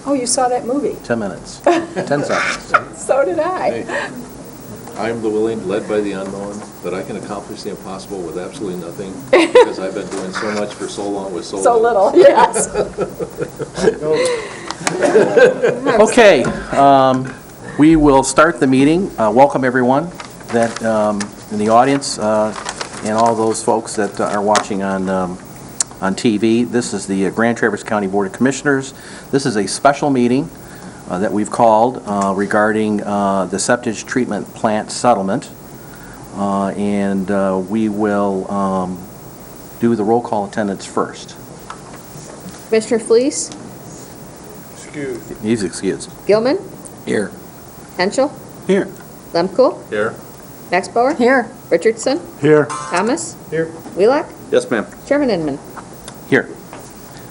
Oh, you saw that movie? 10 minutes. 10 seconds. So did I. Hey, I am the willing, led by the unknown, but I can accomplish the impossible with absolutely nothing because I've been doing so much for so long with so Little, yes. Okay, we will start the meeting. Welcome everyone that in the audience and all those folks that are watching on TV. This is the Grand Traverse County Board of Commissioners. This is a special meeting that we've called regarding the septage treatment plant settlement. And we will do the roll call attendance first. Commissioner Fleece? Excuse. He's excused. Gilman? Here. Henschel? Here. Lemko? Here. Maxbauer? Here. Richardson? Here. Thomas? Here. Wheelock? Yes, ma'am. Chairman Inman? Here.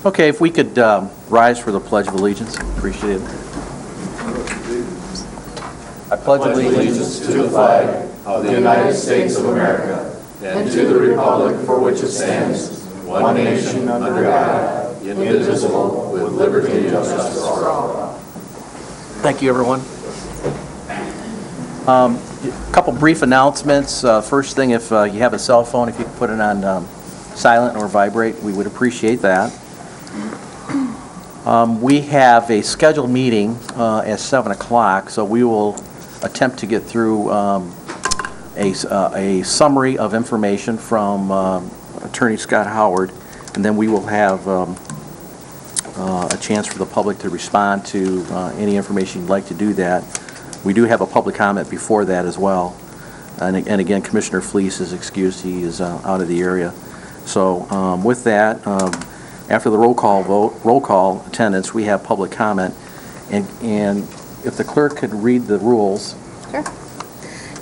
Okay, if we could rise for the Pledge of Allegiance. Appreciate it. I pledge allegiance to the flag of the United States of America and to the republic for which it stands, one nation under God, indivisible, with liberty and justice for all. Thank you, everyone. A couple brief announcements. First thing, if you have a cell phone, if you could put it on silent or vibrate, we would appreciate that. We have a scheduled meeting at 7 o'clock, so we will attempt to get through a summary of information from Attorney Scott Howard, and then we will have a chance for the public to respond to any information you'd like to do that. We do have a public comment before that as well. And again, Commissioner Fleece is excused. He is out of the area. So with that, after the roll call attendance, we have public comment. And if the clerk could read the rules. Sure.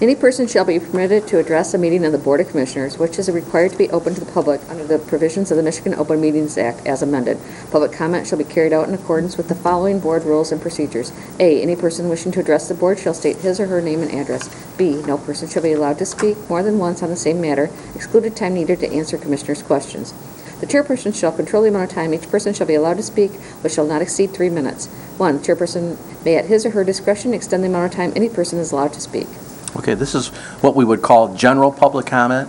Any person shall be permitted to address a meeting of the Board of Commissioners, which is required to be open to the public under the provisions of the Michigan Open Meetings Act as amended. Public comment shall be carried out in accordance with the following board rules and procedures. A, any person wishing to address the board shall state his or her name and address. B, no person shall be allowed to speak more than once on the same matter, excluded time needed to answer commissioners' questions. The chairperson shall control the amount of time each person shall be allowed to speak, which shall not exceed 3 minutes. 1, chairperson may at his or her discretion extend the amount of time any person is allowed to speak. Okay, this is what we would call general public comment.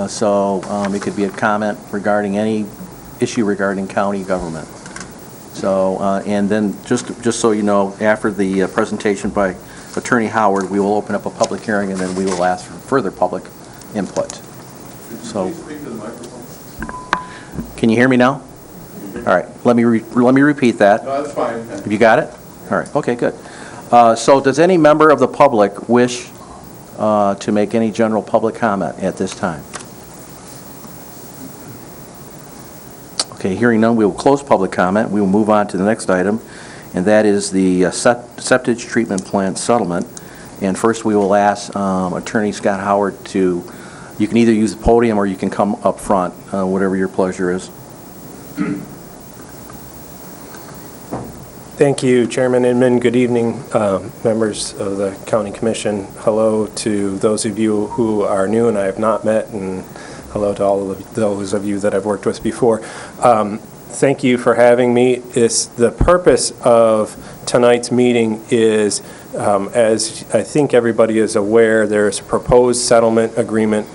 So it could be a comment regarding any issue regarding county government. So, and then just so you know, after the presentation by Attorney Howard, we will open up a public hearing and then we will ask for further public input. So, can you hear me now? All right, let me repeat that. No, that's fine. Have you got it? All right, okay, good. So does any member of the public wish to make any general public comment at this time? Okay, hearing none, we will close public comment. We will move on to the next item, and that is the septage treatment plant settlement. And first we will ask Attorney Scott Howard to, you can either use the podium or you can come up front, whatever your pleasure is. Thank you, Chairman Inman. Good evening, members of the County Commission. Hello to those of you who are new and I have not met, and hello to all of those of you that I've worked with before. Thank you for having me. The purpose of tonight's meeting is, as I think everybody is aware, there's a proposed settlement agreement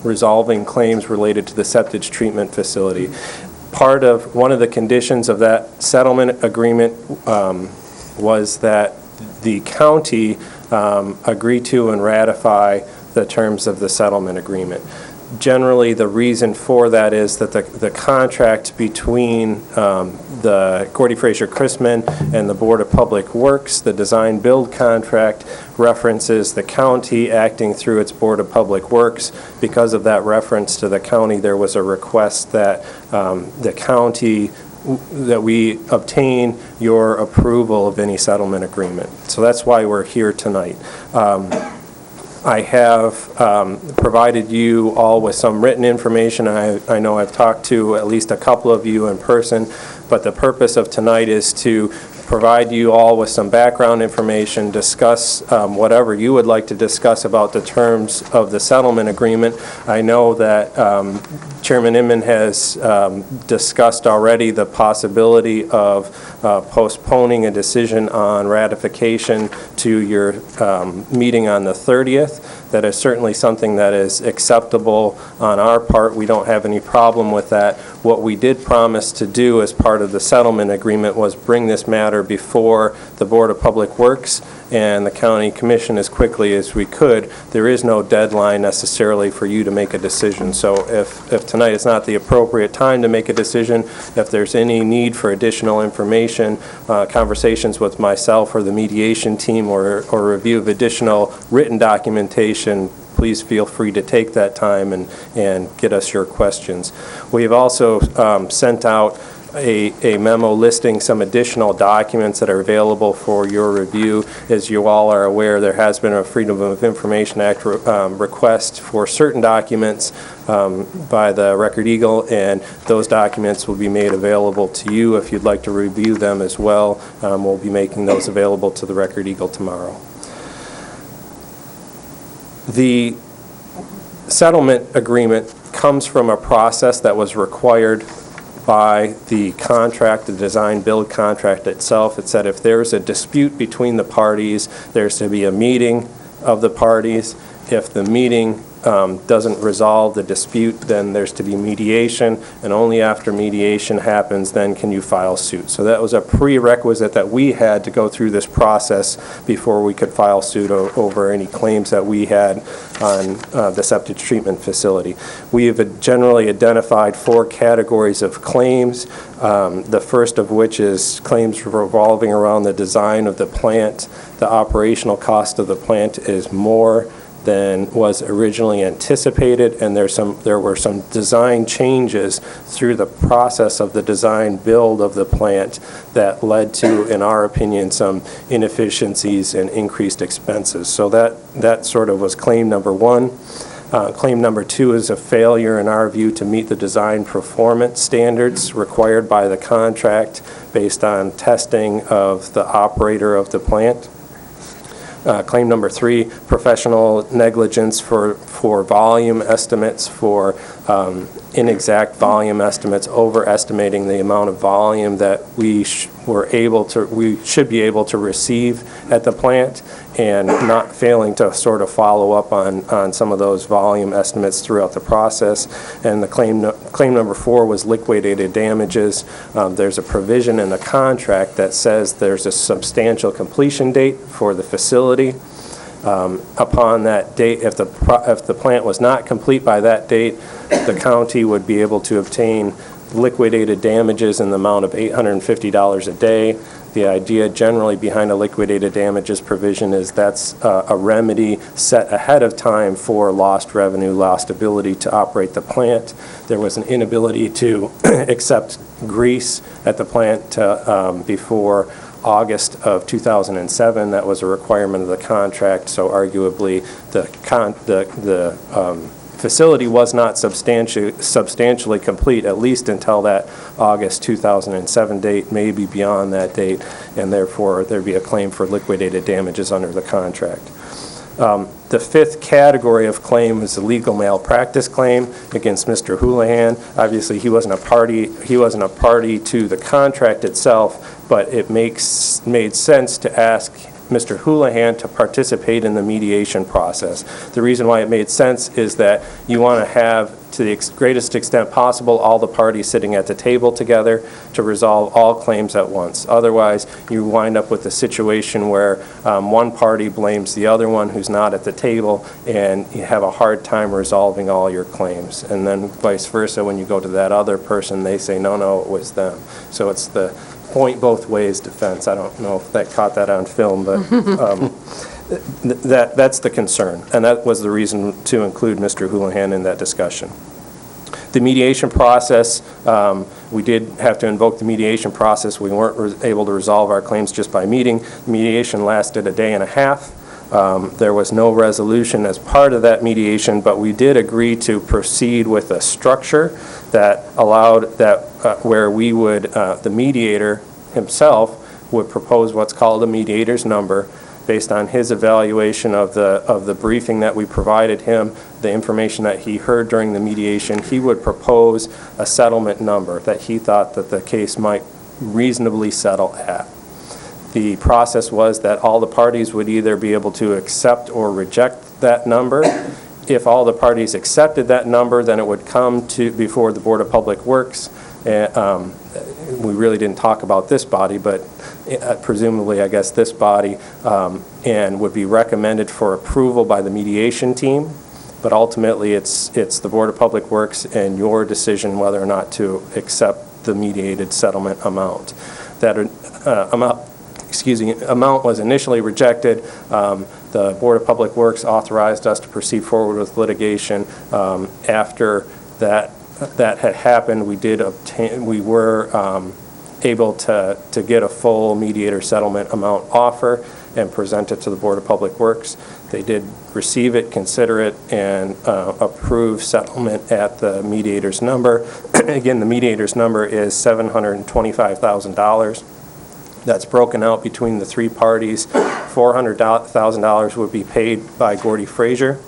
resolving claims related to the septage treatment facility. One of the conditions of that settlement agreement was that the county agree to and ratify the terms of the settlement agreement. Generally, the reason for that is that the contract between the Gordy Fraser Chrisman and the Board of Public Works, the design build contract, references the county acting through its Board of Public Works. Because of that reference to the county, there was a request that the county, that we obtain your approval of any settlement agreement. So that's why we're here tonight. I have provided you all with some written information. I know I've talked to at least a couple of you in person, but the purpose of tonight is to provide you all with some background information, discuss whatever you would like to discuss about the terms of the settlement agreement. I know that Chairman Inman has discussed already the possibility of postponing a decision on ratification to your meeting on the 30th. That is certainly something that is acceptable on our part. We don't have any problem with that. What we did promise to do as part of the settlement agreement was bring this matter before the Board of Public Works and the County Commission as quickly as we could. There is no deadline necessarily for you to make a decision. So if tonight is not the appropriate time to make a decision, if there's any need for additional information, conversations with myself or the mediation team or review of additional written documentation, please feel free to take that time and get us your questions. We've also sent out a memo listing some additional documents that are available for your review. As you all are aware, there has been a Freedom of Information Act request for certain documents by the Record Eagle, and those documents will be made available to you if you'd like to review them as well. We'll be making those available to the Record Eagle tomorrow. The settlement agreement comes from a process that was required by the contract, the design build contract itself. It said if there's a dispute between the parties, there's to be a meeting of the parties. If the meeting doesn't resolve the dispute, then there's to be mediation, and only after mediation happens, then can you file suit. So that was a prerequisite that we had to go through this process before we could file suit over any claims that we had on the septic treatment facility. We have generally identified 4 categories of claims, the first of which is claims revolving around the design of the plant. The operational cost of the plant is more than was originally anticipated, and there were some design changes through the process of the design build of the plant that led to, in our opinion, some inefficiencies and increased expenses. So that sort of was claim number 1. Claim number 2 is a failure, in our view, to meet the design performance standards required by the contract based on testing of the operator of the plant. Claim number 3, professional negligence for volume estimates, for inexact volume estimates, overestimating the amount of volume that we should be able to receive at the plant, and not failing to sort of follow up on some of those volume estimates throughout the process. And the claim number 4 was liquidated damages. There's a provision in the contract that says there's a substantial completion date for the facility. Upon that date, if the plant was not complete by that date, the county would be able to obtain liquidated damages in the amount of $850 a day. The idea generally behind a liquidated damages provision is that's a remedy set ahead of time for lost revenue, lost ability to operate the plant. There was an inability to accept grease at the plant before August of 2007. That was a requirement of the contract, so arguably the facility was not substantially complete, at least until that August 2007 date, maybe beyond that date, and therefore there'd be a claim for liquidated damages under the contract. The 5th category of claim is the legal malpractice claim against Mr. Houlihan. Obviously, he wasn't a party to the contract itself, but it made sense to ask Mr. Houlihan to participate in the mediation process. The reason why it made sense is that you want to have, to the greatest extent possible, all the parties sitting at the table together to resolve all claims at once. Otherwise, you wind up with a situation where one party blames the other one who's not at the table, and you have a hard time resolving all your claims. And then vice versa, when you go to that other person, they say, no, it was them. So it's the point both ways defense. I don't know if that caught that on film, but that's the concern, and that was the reason to include Mr. Houlihan in that discussion. The mediation process, we did have to invoke the mediation process. We weren't able to resolve our claims just by meeting. Mediation lasted a day and a half. There was no resolution as part of that mediation, but we did agree to proceed with a structure that allowed that where we would, the mediator himself would propose what's called a mediator's number based on his evaluation of the briefing that we provided him, the information that he heard during the mediation. He would propose a settlement number that he thought that the case might reasonably settle at. The process was that all the parties would either be able to accept or reject that number. If all the parties accepted that number, then it would come to before the Board of Public Works. We really didn't talk about this body, but presumably, I guess, this body, and would be recommended for approval by the mediation team. But ultimately, it's the Board of Public Works and your decision whether or not to accept the mediated settlement amount. That amount was initially rejected. The Board of Public Works authorized us to proceed forward with litigation. After that had happened, we were able to get a full mediator settlement amount offer and present it to the Board of Public Works. They did receive it, consider it, and approve settlement at the mediator's number. Again, the mediator's number is $725,000. That's broken out between the three parties. $400,000 would be paid by Gordy Frazier.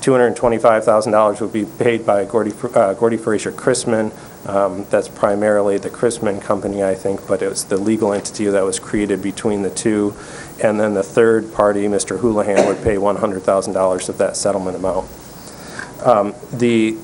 $225,000 would be paid by Gordy Frazier Chrisman. That's primarily the Chrisman company, I think, but it was the legal entity that was created between the two. And then the third party, Mr. Houlihan, would pay $100,000 of that settlement amount. The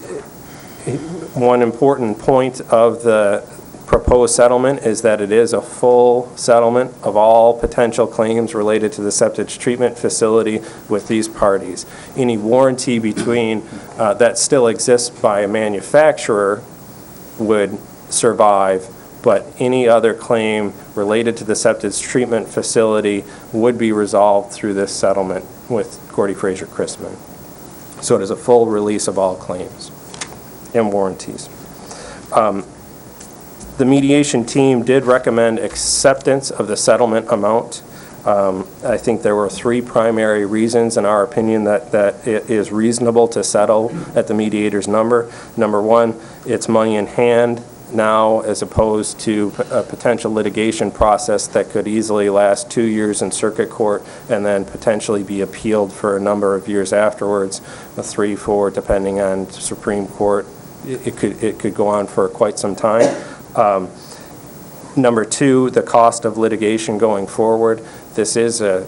one important point of the proposed settlement is that it is a full settlement of all potential claims related to the septage treatment facility with these parties. Any warranty between that still exists by a manufacturer would survive, but any other claim related to the septage treatment facility would be resolved through this settlement with Gordy Frazier Chrisman. So it is a full release of all claims and warranties. The mediation team did recommend acceptance of the settlement amount. I think there were three primary reasons, in our opinion, that it is reasonable to settle at the mediator's number. Number one, it's money in hand now as opposed to a potential litigation process that could easily last 2 years in circuit court and then potentially be appealed for a number of years afterwards, 3, 4, depending on Supreme Court. It could go on for quite some time. Number two, the cost of litigation going forward. This is a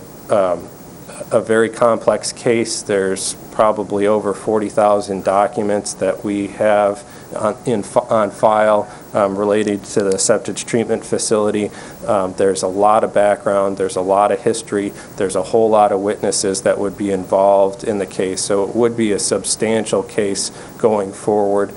very complex case. There's probably over 40,000 documents that we have on file related to the septage treatment facility. There's a lot of background. There's a lot of history. There's a whole lot of witnesses that would be involved in the case. So it would be a substantial case going forward.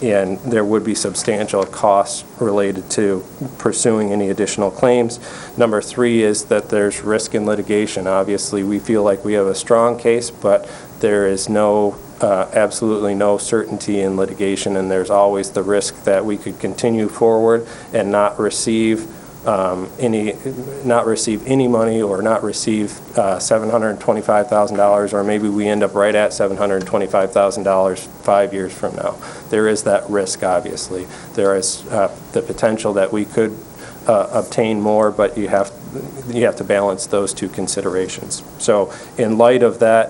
And there would be substantial costs related to pursuing any additional claims. Number three is that there's risk in litigation. Obviously, we feel like we have a strong case, but there is absolutely no certainty in litigation, and there's always the risk that we could continue forward and not receive any money or not receive $725,000, or maybe we end up right at $725,000 5 years from now. There is that risk, obviously. There is the potential that we could obtain more, but you have to balance those two considerations. So in light of that,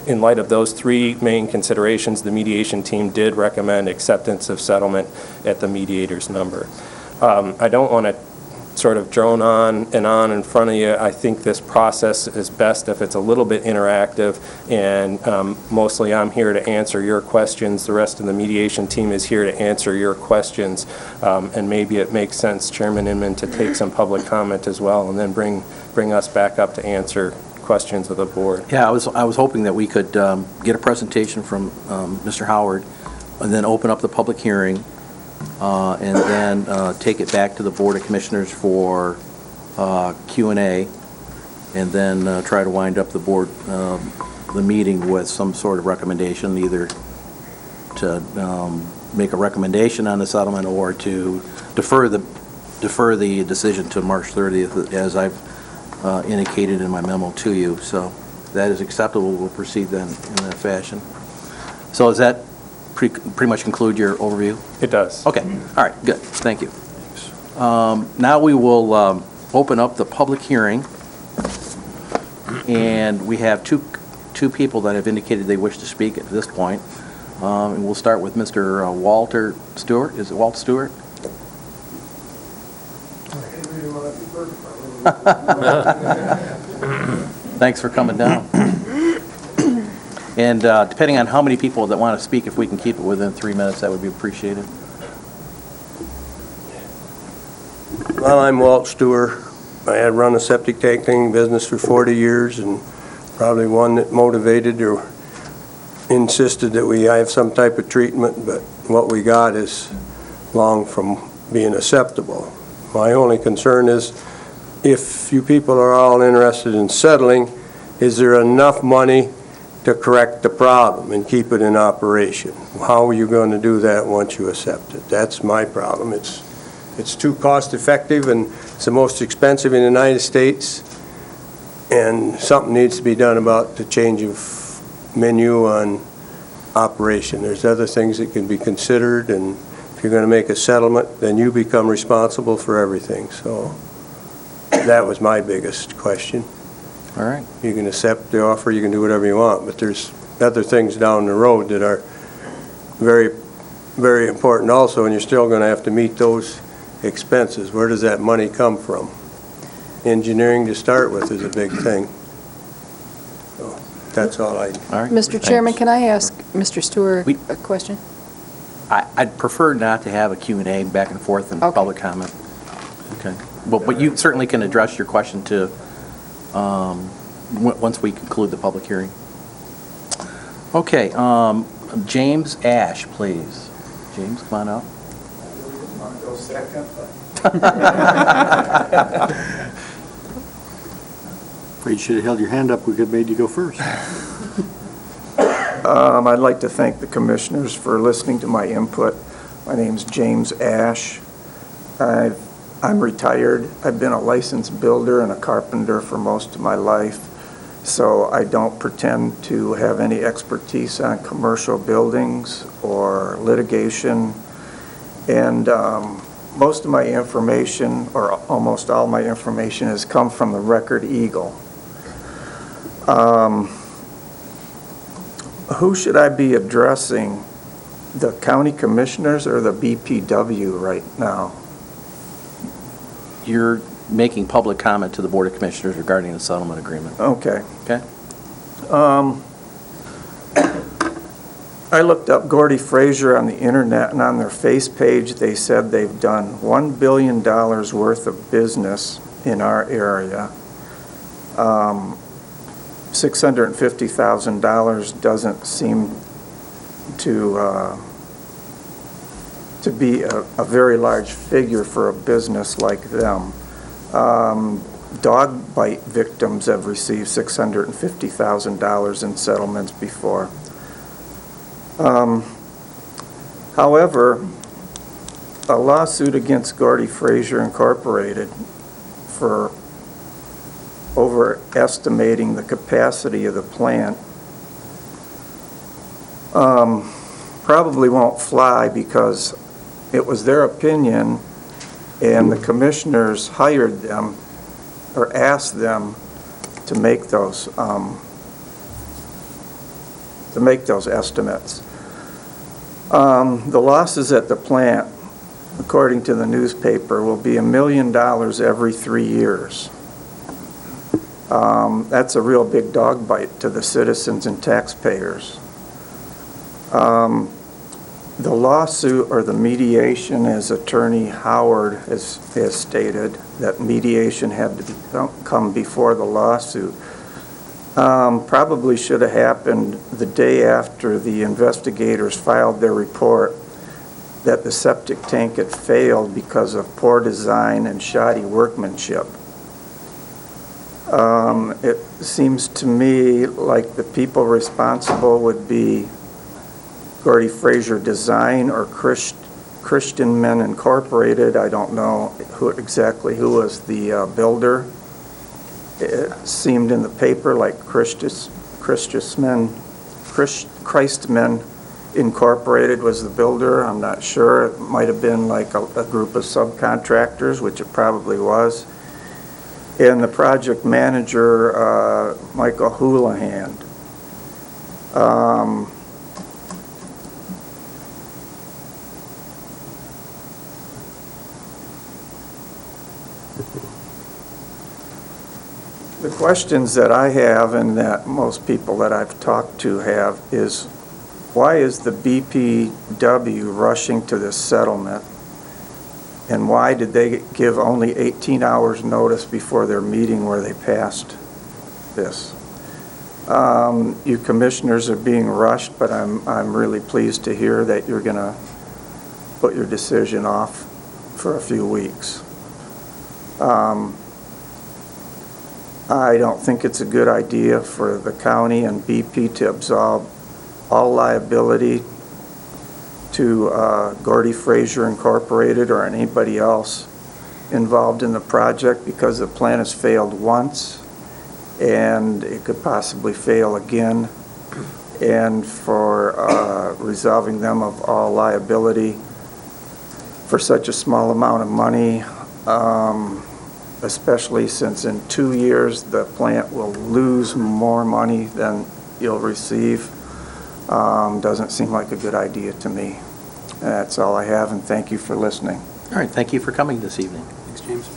in light of those three main considerations, the mediation team did recommend acceptance of settlement at the mediator's number. I don't want to sort of drone on in front of you. I think this process is best if it's a little bit interactive, and mostly I'm here to answer your questions. The rest of the mediation team is here to answer your questions, and maybe it makes sense, Chairman Inman, to take some public comment as well, and then bring us back up to answer questions of the board. Yeah, I was hoping that we could get a presentation from Mr. Howard, and then open up the public hearing, and then take it back to the Board of Commissioners for Q&A, and then try to wind up the meeting with some sort of recommendation, either to make a recommendation on the settlement or to defer the decision to March 30th, as I've indicated in my memo to you. So that is acceptable. We'll proceed then in that fashion. So does that pretty much conclude your overview? It does. Okay. All right. Good. Thank you. Now we will open up the public hearing, and we have two people that have indicated they wish to speak at this point. And we'll start with Mr. Walter Stewart. Is it Walt Stewart? Thanks for coming down. And depending on how many people that want to speak, if we can keep it within 3 minutes, that would be appreciated. Well, I'm Walt Stewart. I had run a septic tank cleaning business for 40 years, and probably one that motivated or insisted that we have some type of treatment, but what we got is long from being acceptable. My only concern is, if you people are all interested in settling, is there enough money to correct the problem and keep it in operation? How are you going to do that once you accept it? That's my problem. It's too cost effective, and it's the most expensive in the United States, and something needs to be done about the change of menu on operation. There's other things that can be considered, and if you're going to make a settlement, then you become responsible for everything. So that was my biggest question. All right. You can accept the offer, you can do whatever you want, but there's other things down the road that are very, very important also, and you're still going to have to meet those expenses. Where does that money come from? Engineering to start with is a big thing. So that's all I... All right. Mr. Chairman, Thanks. can I ask Mr. Stewart We- a question? I'd prefer not to have a Q&A back and forth and Okay. public comment. Okay. But you certainly can address your question to, once we conclude the public hearing. Okay, James Ash, please. James, come on up. Go second. Afraid you should have held your hand up. We could have made you go first. I'd like to thank the commissioners for listening to my input. My name's James Ash. I'm retired. I've been a licensed builder and a carpenter for most of my life, so I don't pretend to have any expertise on commercial buildings or litigation. And most of my information, or almost all my information, has come from the Record Eagle. Who should I be addressing? The county commissioners or the BPW right now? You're making public comment to the Board of Commissioners regarding the settlement agreement. Okay. Okay? I looked up Gordy Fraser on the internet, and on their face page they said they've done $1 billion worth of business in our area. $650,000 doesn't seem to be a very large figure for a business like them. Dog bite victims have received $650,000 in settlements before. However, a lawsuit against Gordy Fraser Incorporated for overestimating the capacity of the plant probably won't fly, because it was their opinion, and the commissioners hired them or asked them to make those estimates. The losses at the plant, according to the newspaper, will be $1 million every 3 years. That's a real big dog bite to the citizens and taxpayers. The lawsuit, or the mediation, as Attorney Howard has stated, that mediation had to come before the lawsuit, probably should have happened the day after the investigators filed their report that the septic tank had failed because of poor design and shoddy workmanship. It seems to me like the people responsible would be Gordy Fraser Design or Christian Men Incorporated. I don't know exactly who was the builder. It seemed in the paper like Christmen Incorporated was the builder. I'm not sure. It might have been like a group of subcontractors, which it probably was. And the project manager, Michael Houlihan. The questions that I have and that most people that I've talked to have is, why is the BPW rushing to this settlement? And why did they give only 18 hours notice before their meeting where they passed this? You commissioners are being rushed, but I'm really pleased to hear that you're going to put your decision off for a few weeks. I don't think it's a good idea for the county and BP to absolve all liability to Gordy Fraser Incorporated or anybody else involved in the project, because the plan has failed once and it could possibly fail again. And for resolving them of all liability for such a small amount of money, especially since in 2 years the plant will lose more money than you'll receive, doesn't seem like a good idea to me. That's all I have, and thank you for listening. All right, thank you for coming this evening. Thanks, James.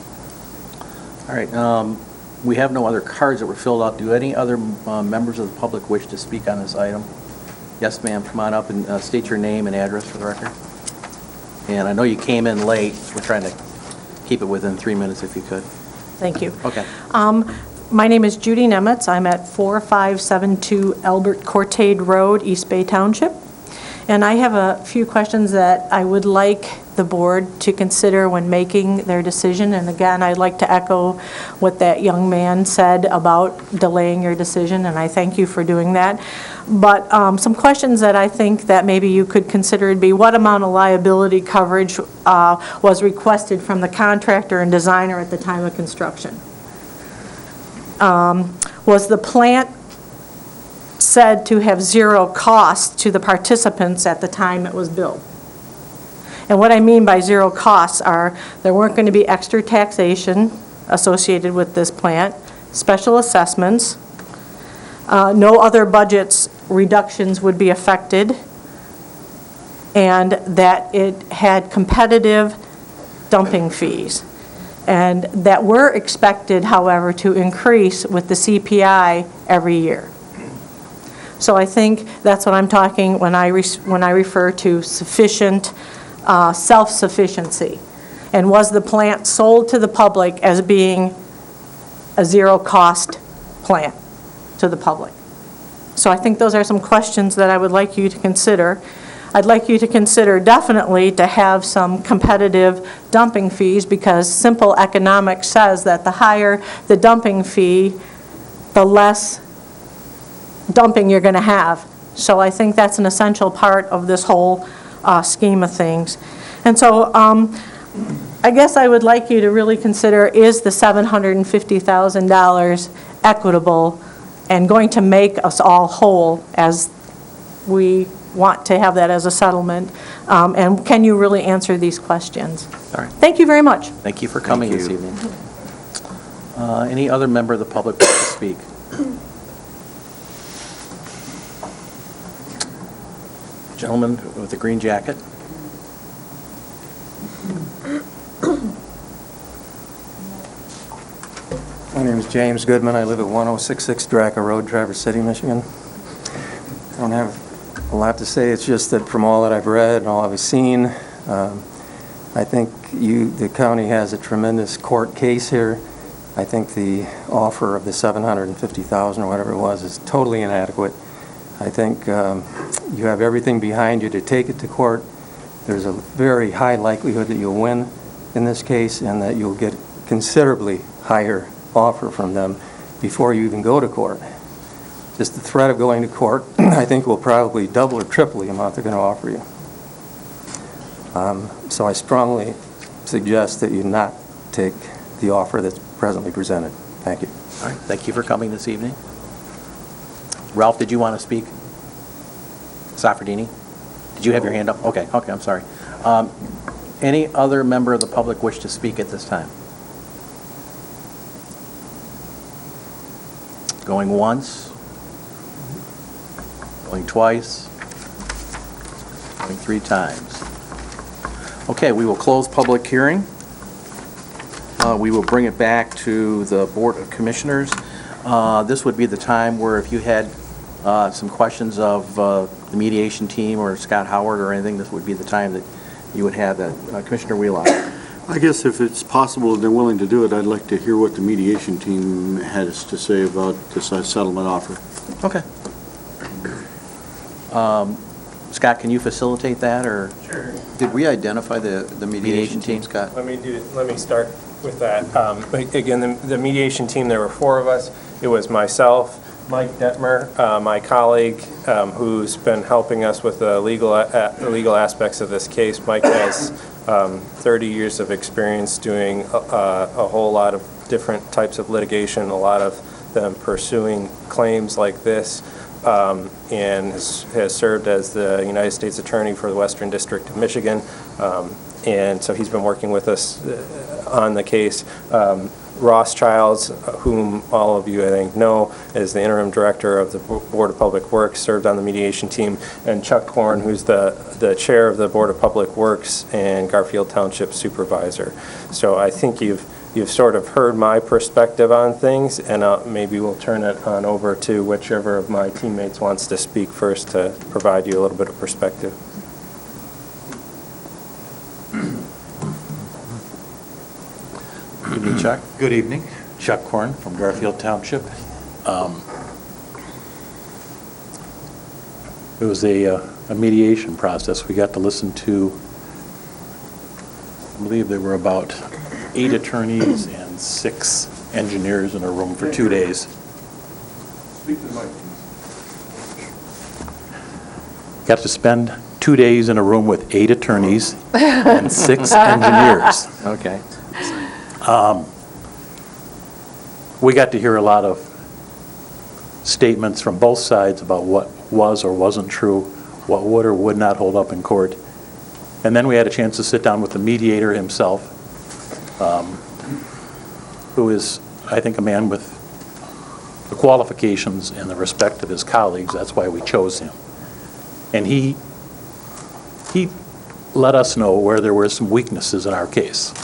All right, we have no other cards that were filled out. Do any other members of the public wish to speak on this item? Yes, ma'am, come on up and state your name and address for the record. And I know you came in late. We're trying to keep it within 3 minutes if you could. Thank you. Okay. My name is Judy Nemitz. I'm at 4572 Albert Courtade Road, East Bay Township. And I have a few questions that I would like the board to consider when making their decision. And again, I'd like to echo what that young man said about delaying your decision, and I thank you for doing that. But some questions that I think that maybe you could consider would be, what amount of liability coverage was requested from the contractor and designer at the time of construction? Was the plant said to have zero cost to the participants at the time it was built? And what I mean by zero costs are, there weren't going to be extra taxation associated with this plant, special assessments, no other budgets reductions would be affected, and that it had competitive dumping fees, and that were expected, however, to increase with the CPI every year. So I think that's what I'm talking when I refer to sufficient self-sufficiency. And was the plant sold to the public as being a zero-cost plant to the public? So I think those are some questions that I would like you to consider. I'd like you to consider definitely to have some competitive dumping fees, because simple economics says that the higher the dumping fee, the less dumping you're going to have. So I think that's an essential part of this whole scheme of things. And so I guess I would like you to really consider, is the $750,000 equitable and going to make us all whole, as we want to have that as a settlement? And can you really answer these questions? All right. Thank you very much. Thank you for coming this evening. Any other member of the public wish to speak? Gentleman with the green jacket. My name is James Goodman. I live at 1066 Draca Road, Traverse City, Michigan. I don't have a lot to say. It's just that from all that I've read and all I've seen, I think the county has a tremendous court case here. I think the offer of the $750,000 or whatever it was is totally inadequate. I think you have everything behind you to take it to court. There's a very high likelihood that you'll win in this case, and that you'll get considerably higher offer from them before you even go to court. Just the threat of going to court, I think, will probably double or triple the amount they're going to offer you. So I strongly suggest that you not take the offer that's presently presented. Thank you. All right. Thank you for coming this evening. Ralph, did you want to speak? Safardini? Did you have your hand up? Okay, I'm sorry. Any other member of the public wish to speak at this time? Going once? Going twice? Going 3 times? Okay, we will close public hearing. We will bring it back to the Board of Commissioners. This would be the time where if you had some questions of the mediation team or Scott Howard or anything, this would be the time that you would have that. Commissioner Wheelock. I guess if it's possible and they're willing to do it, I'd like to hear what the mediation team has to say about this settlement offer. Okay. Scott, can you facilitate that, or? Sure. Did we identify the mediation team, Scott? Let me start with that. Again, the mediation team, there were 4 of us. It was myself, Mike Detmer, my colleague, who's been helping us with the legal aspects of this case. Mike has 30 years of experience doing a whole lot of different types of litigation, a lot of them pursuing claims like this, and has served as the United States Attorney for the Western District of Michigan. And so he's been working with us on the case. Ross Childs, whom all of you I think know, is the interim director of the Board of Public Works, served on the mediation team, and Chuck Korn, who's the chair of the Board of Public Works and Garfield Township supervisor. So I think you've sort of heard my perspective on things, and maybe we'll turn it on over to whichever of my teammates wants to speak first to provide you a little bit of perspective. Good evening, Chuck. Good evening. Chuck Korn from Garfield Township. It was a mediation process. We got to listen to, I believe there were about 8 attorneys and 6 engineers in a room for 2 days. Speak to the mic. Got to spend 2 days in a room with 8 attorneys and 6 engineers. Okay. We got to hear a lot of statements from both sides about what was or wasn't true, what would or would not hold up in court. And then we had a chance to sit down with the mediator himself, who is, I think, a man with the qualifications and the respect of his colleagues. That's why we chose him. And he let us know where there were some weaknesses in our case.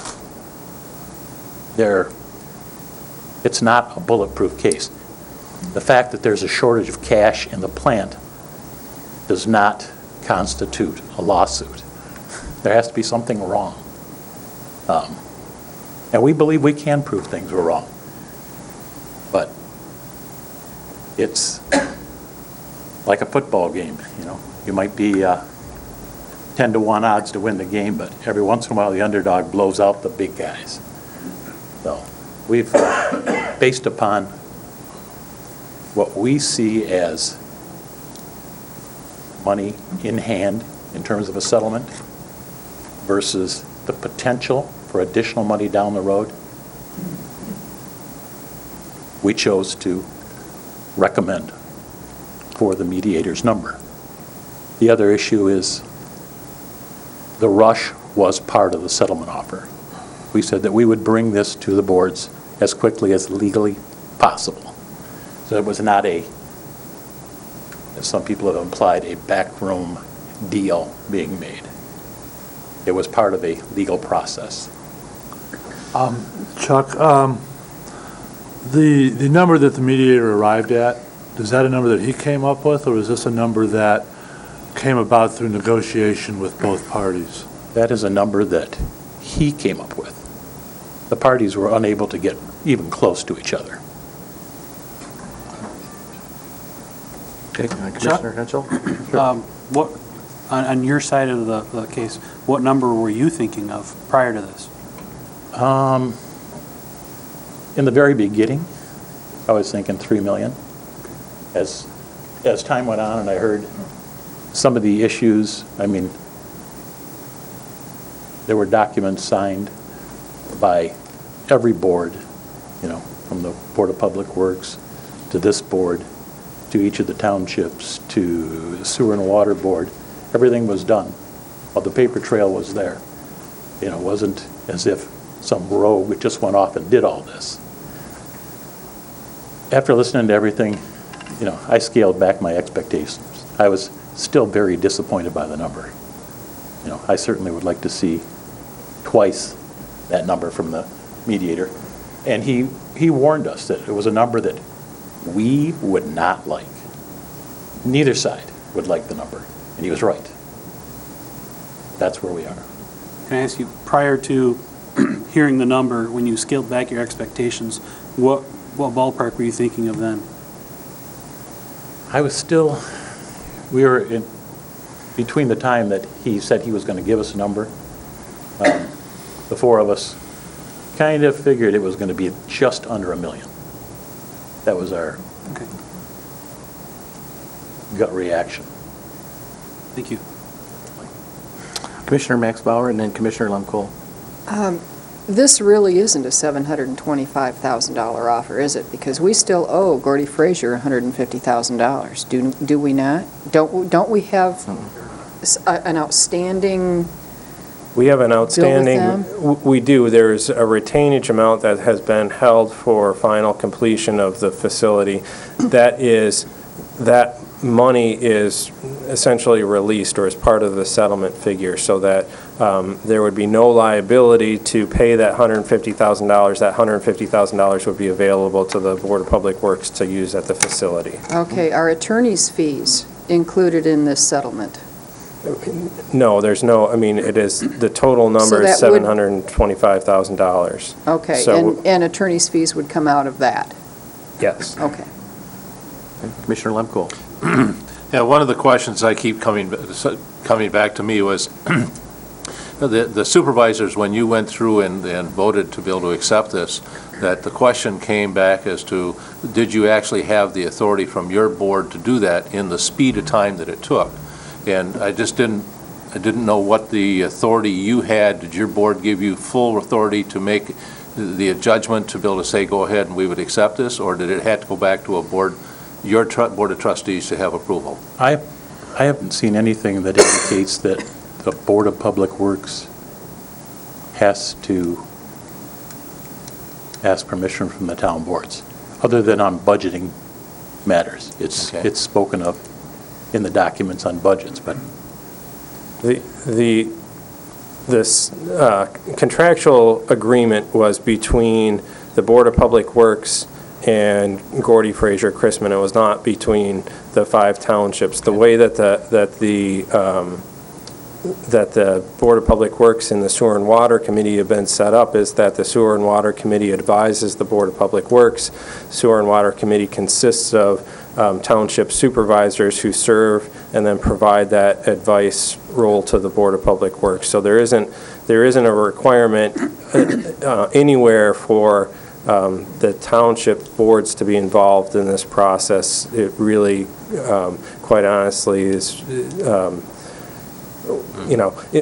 It's not a bulletproof case. The fact that there's a shortage of cash in the plant does not constitute a lawsuit. There has to be something wrong. And we believe we can prove things were wrong. But it's like a football game, you know. You might be 10-to-1 odds to win the game, but every once in a while the underdog blows out the big guys. So we've, based upon what we see as money in hand in terms of a settlement versus the potential for additional money down the road, we chose to recommend for the mediator's number. The other issue is the rush was part of the settlement offer. We said that we would bring this to the boards as quickly as legally possible. So it was not a, as some people have implied, a backroom deal being made. It was part of a legal process. Chuck, the number that the mediator arrived at, is that a number that he came up with, or is this a number that came about through negotiation with both parties? That is a number that he came up with. The parties were unable to get even close to each other. Okay, Commissioner Henschel? What, on your side of the case, what number were you thinking of prior to this? In the very beginning, I was thinking $3 million. As time went on and I heard some of the issues, I mean, there were documents signed by every board, you know, from the Board of Public Works to this board, to each of the townships, to the Sewer and Water Board. everything was done. Well, the paper trail was there. You know, it wasn't as if some rogue just went off and did all this. After listening to everything, you know, I scaled back my expectations. I was still very disappointed by the number. You know, I certainly would like to see twice that number from the mediator. And he warned us that it was a number that we would not like. Neither side would like the number, and he was right. That's where we are. Can I ask you, prior to hearing the number, when you scaled back your expectations, what ballpark were you thinking of then? I was still, we were in between the time that he said he was going to give us a number, the four of us kind of figured it was going to be just under $1 million. That was our gut reaction. Thank you. Commissioner Max Bauer and then Commissioner Lemkohl. This really isn't a $725,000 offer, is it? Because we still owe Gordy Frazier $150,000. Do we not? Don't we have an outstanding? We have an outstanding, Bill with we do. There's a retainage amount that has been held for final completion of the facility. That money is essentially released or is part of the settlement figure so that there would be no liability to pay that $150,000. That $150,000 would be available to the Board of Public Works to use at the facility. Okay, are attorney's fees included in this settlement? No, there's no, I mean, it is, the total number is that would- $725,000. Okay, So- and attorney's fees would come out of that? Yes. Okay. Commissioner Lemkohl. Yeah, one of the questions I keep coming back to me was, the supervisors, when you went through and voted to be able to accept this, that the question came back as to, did you actually have the authority from your board to do that in the speed of time that it took? And I didn't know what the authority you had. Did your board give you full authority to make the judgment to be able to say, go ahead and we would accept this? Or did it have to go back to a board, your board of trustees to have approval? I haven't seen anything that indicates that the Board of Public Works has to ask permission from the town boards, other than on budgeting matters. It's spoken of in the documents on budgets, but This contractual agreement was between the Board of Public Works and Gordy Frazier Chrisman. It was not between the 5 townships. The way that the Board of Public Works and the Sewer and Water Committee have been set up is that the Sewer and Water Committee advises the Board of Public Works. Sewer and Water Committee consists of township supervisors who serve and then provide that advice role to the Board of Public Works. So there isn't a requirement anywhere for the township boards to be involved in this process. It really, quite honestly, is,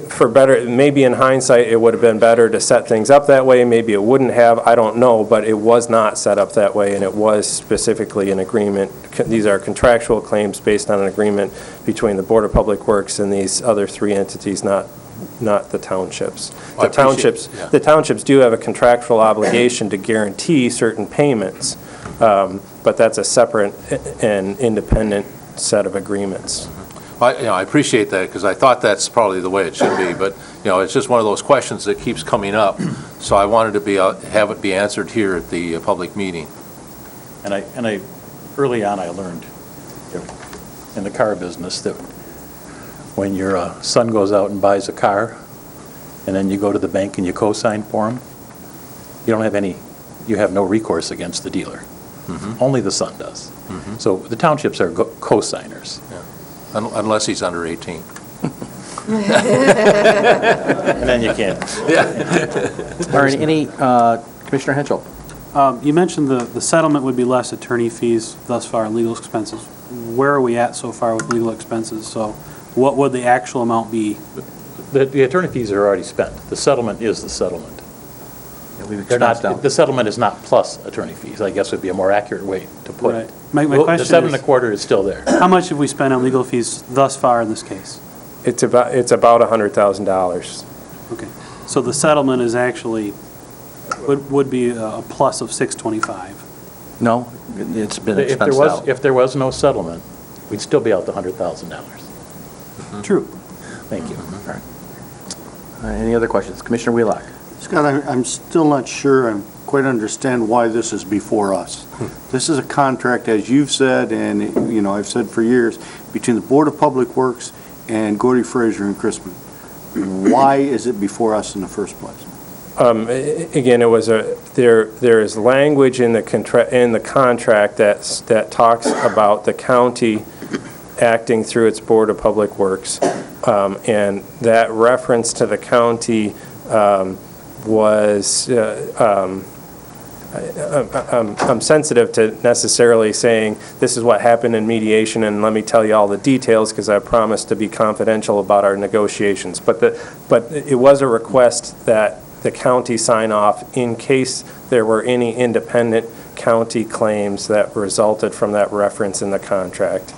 for better, maybe in hindsight, it would have been better to set things up that way. Maybe it wouldn't have, I don't know, but it was not set up that way, and it was specifically an agreement. These are contractual claims based on an agreement between the Board of Public Works and these other 3 entities, not the townships. The townships do have a contractual obligation to guarantee certain payments, but that's a separate and independent set of agreements. I appreciate that, because I thought that's probably the way it should be, but, it's just one of those questions that keeps coming up, so I wanted to have it be answered here at the public meeting. And I early on I learned in the car business that when your son goes out and buys a car, and then you go to the bank and you co-sign for him, you have no recourse against the dealer. Mm-hmm. Only the son does. Mm-hmm. So the townships are co-signers. Yeah. Unless he's under 18. And then you can't. All right, any, Commissioner Henschel? You mentioned the settlement would be less attorney fees thus far, legal expenses. Where are we at so far with legal expenses? So what would the actual amount be? The attorney fees are already spent. The settlement is the settlement. They're not, the settlement is not plus attorney fees, I guess would be a more accurate way to put it. My question the 7.25 is still there. How much have we spent on legal fees thus far in this case? It's about $100,000. Okay. So the settlement is actually, would be a plus of 625. No, it's been If there expensed was, out. if there was no settlement, we'd still be out the $100,000. True. Thank you. All right. Any other questions? Commissioner Wheelock? Scott, I'm still not sure I quite understand why this is before us. This is a contract, as you've said, and, you know, I've said for years, between the Board of Public Works and Gordy Fraser and Crispin. Why is it before us in the first place? Again, it was there is language in the contract that talks about the county acting through its Board of Public Works. And that reference to the county was, I'm sensitive to necessarily saying, this is what happened in mediation, and let me tell you all the details, because I promised to be confidential about our negotiations. But it was a request that the county sign off in case there were any independent county claims that resulted from that reference in the contract.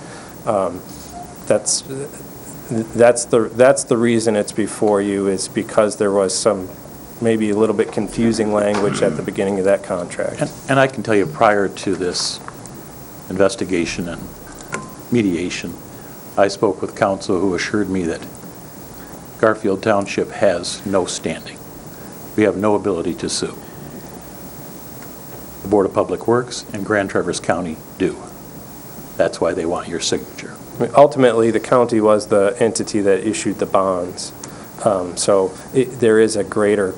That's the reason it's before you, is because there was some maybe a little bit confusing language at the beginning of that contract. And I can tell you, prior to this investigation and mediation, I spoke with counsel who assured me that Garfield Township has no standing. We have no ability to sue. The Board of Public Works and Grand Traverse County do. That's why they want your signature. Ultimately, the county was the entity that issued the bonds. So there is a greater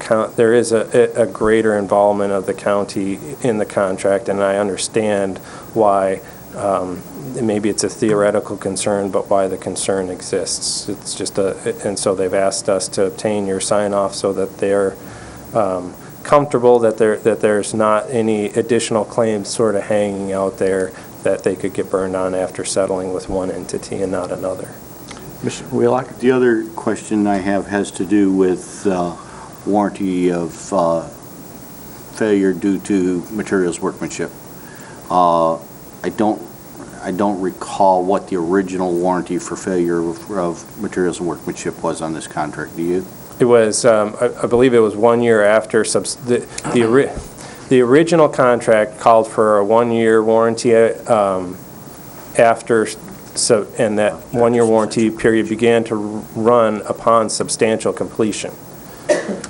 involvement of the county in the contract, and I understand why. Maybe it's a theoretical concern, but why the concern exists. It's just and so they've asked us to obtain your sign off so that they're comfortable that there's not any additional claims sort of hanging out there that they could get burned on after settling with one entity and not another. Mr. Wheelock? The other question I have has to do with warranty of failure due to materials workmanship. I don't recall what the original warranty for failure of materials and workmanship was on this contract. Do you? It was, I believe it was 1 year after the original contract called for a 1 year warranty after. So, and that 1 year warranty period began to run upon substantial completion.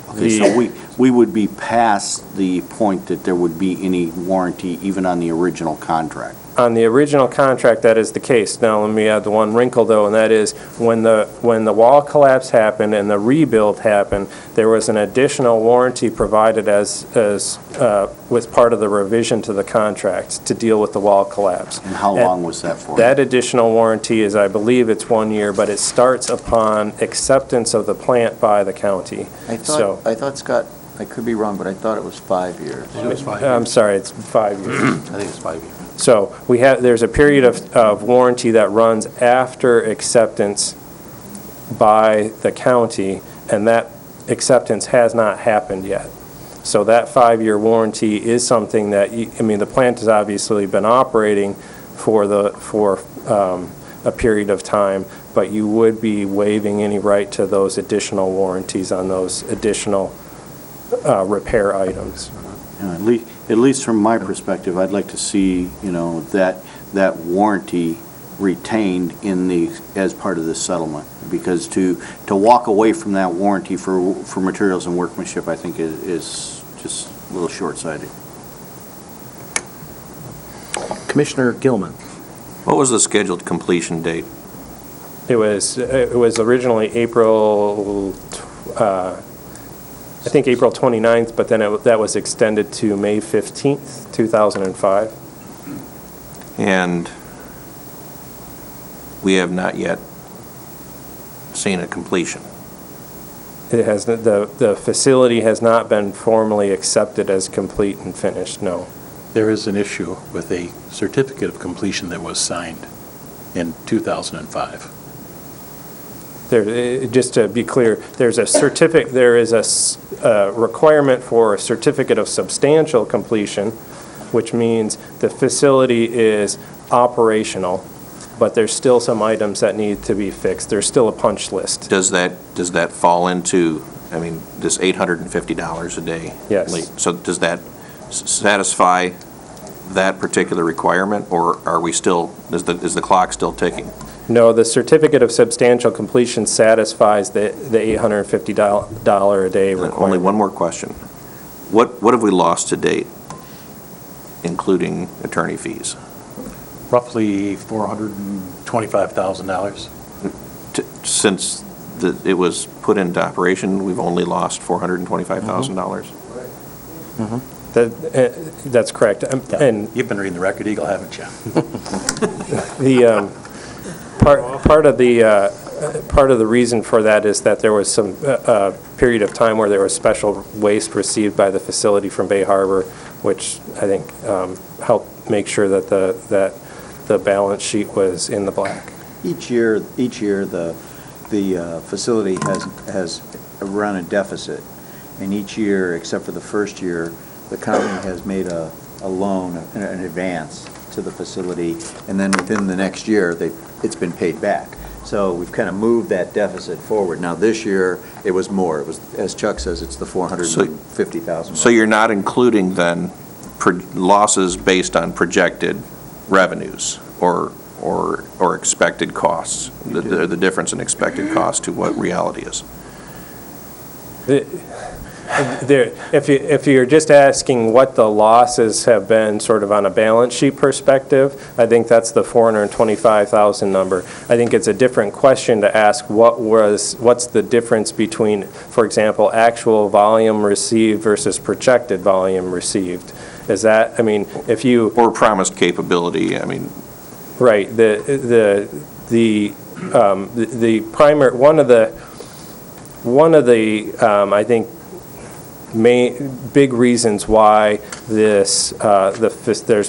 Okay, so we would be past the point that there would be any warranty even on the original contract. On the original contract, that is the case. Now, let me add the one wrinkle, though, and that is when the wall collapse happened and the rebuild happened, there was an additional warranty provided as was part of the revision to the contract to deal with the wall collapse. And how long was that for? That additional warranty is, I believe it's 1 year, but it starts upon acceptance of the plant by the county. I thought, Scott, I could be wrong, but I thought it was 5 years. It was 5 I'm years. sorry, it's 5 years. I think it's 5 years. So there's a period of warranty that runs after acceptance by the county, and that acceptance has not happened yet. So that 5 year warranty is something that, the plant has obviously been operating for a period of time, but you would be waiving any right to those additional warranties on those additional repair items. At least from my perspective, I'd like to see, that warranty retained as part of this settlement. Because to walk away from that warranty for materials and workmanship, I think is just a little short-sighted. Commissioner Gilman? What was the scheduled completion date? It was originally April, I think April 29th, but then that was extended to May 15th, 2005. And we have not yet seen a completion. It has, the facility has not been formally accepted as complete and finished, no. There is an issue with a certificate of completion that was signed in 2005. Just to be clear, there is a requirement for a certificate of substantial completion, which means the facility is operational, but there's still some items that need to be fixed. There's still a punch list. Does that fall into, I mean, this $850 a day? Yes. So does that satisfy that particular requirement, or are we still, is the clock still ticking? No, the certificate of substantial completion satisfies the $850 a day requirement. Only one more question. What have we lost to date, including attorney fees? Roughly $425,000. Since it was put into operation, we've only lost $425,000? Mm-hmm. That's correct. And you've been reading the Record Eagle, haven't you? The part of the reason for that is that there was some period of time where there was special waste received by the facility from Bay Harbor, which I think helped make sure that the balance sheet was in the black. Each year the facility has run a deficit, and each year, except for the first year, the county has made a loan, an advance to the facility, and then within the next year, it's been paid back. So we've kind of moved that deficit forward. Now this year, it was more. It was, as Chuck says, it's the $450,000. So you're not including then losses based on projected revenues or expected costs, the difference in expected cost to what reality is? If you're just asking what the losses have been sort of on a balance sheet perspective, I think that's the $425,000 number. I think it's a different question to ask what's the difference between, for example, actual volume received versus projected volume received. Is that, I mean, if you... Or promised capability, I mean... Right. The primary, one of the I think big reasons why there's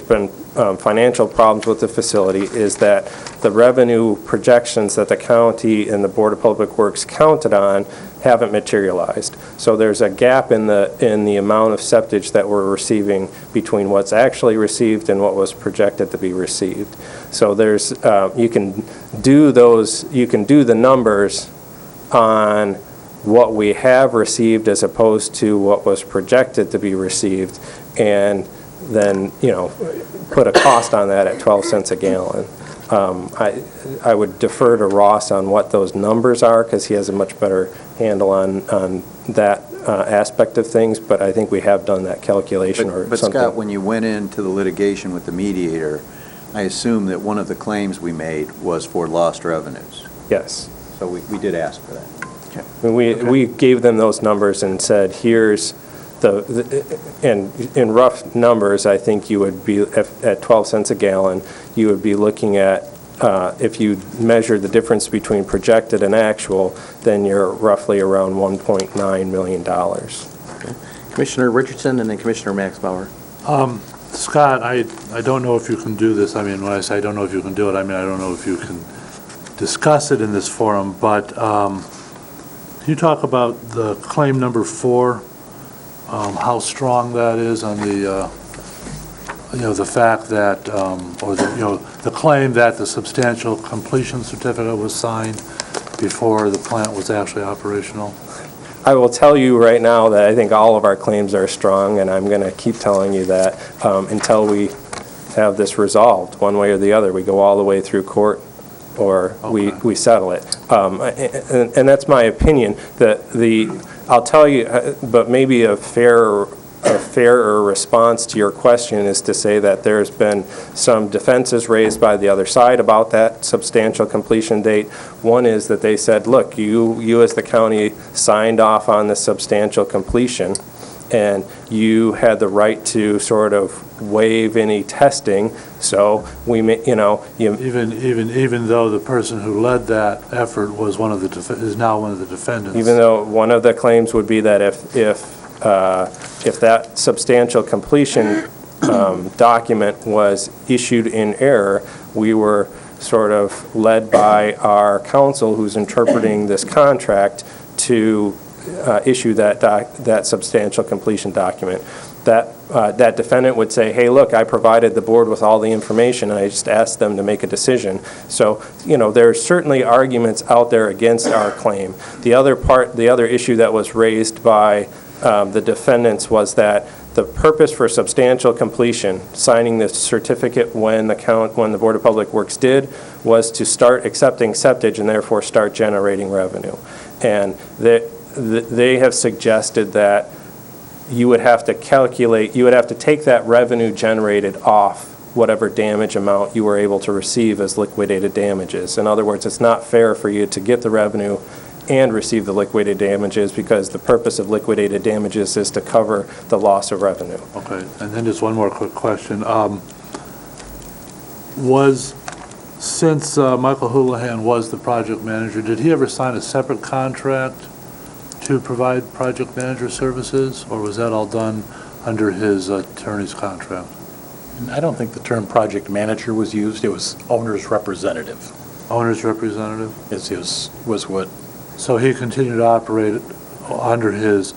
been financial problems with the facility is that the revenue projections that the county and the Board of Public Works counted on haven't materialized. So there's a gap in the amount of septage that we're receiving between what's actually received and what was projected to be received. So there's you can do the numbers on what we have received as opposed to what was projected to be received, and then, put a cost on that at 12 cents a gallon. I would defer to Ross on what those numbers are, because he has a much better handle on that aspect of things, but I think we have done that calculation or something. But Scott, when you went into the litigation with the mediator, I assume that one of the claims we made was for lost revenues. Yes. So we did ask for that. Okay. We gave them those numbers and said, here's in rough numbers, I think you would be, at 12 cents a gallon, you would be looking at, if you measure the difference between projected and actual, then you're roughly around $1.9 million. Okay. Commissioner Richardson and then Commissioner Max Bauer. Scott, I don't know if you can do this. I mean, when I say I don't know if you can do it, I mean I don't know if you can discuss it in this forum, but can you talk about the claim number 4, how strong that is on the, the fact that, or the claim that the substantial completion certificate was signed before the plant was actually operational? I will tell you right now that I think all of our claims are strong, and I'm going to keep telling you that until we have this resolved one way or the other. We go all the way through court, or okay, we settle it. And that's my opinion. I'll tell you, but maybe a fairer response to your question is to say that there's been some defenses raised by the other side about that substantial completion date. One is that they said, look, you as the county signed off on the substantial completion, and you had the right to sort of waive any testing. So we, even though the person who led that effort was is now one of the defendants. Even though one of the claims would be that if that substantial completion document was issued in error, we were sort of led by our counsel who's interpreting this contract to issue that substantial completion document. That defendant would say, hey, look, I provided the board with all the information, and I just asked them to make a decision. So, there are certainly arguments out there against our claim. The other issue that was raised by the defendants was that the purpose for substantial completion, signing the certificate when the Board of Public Works did, was to start accepting septage and therefore start generating revenue. And they have suggested that you would have to take that revenue generated off whatever damage amount you were able to receive as liquidated damages. In other words, it's not fair for you to get the revenue and receive the liquidated damages, because the purpose of liquidated damages is to cover the loss of revenue. Okay, and then just one more quick question. Since Michael Houlihan was the project manager, did he ever sign a separate contract to provide project manager services, or was that all done under his attorney's contract? I don't think the term project manager was used. It was owner's representative. Owner's representative? Was what. So he continued to operate under his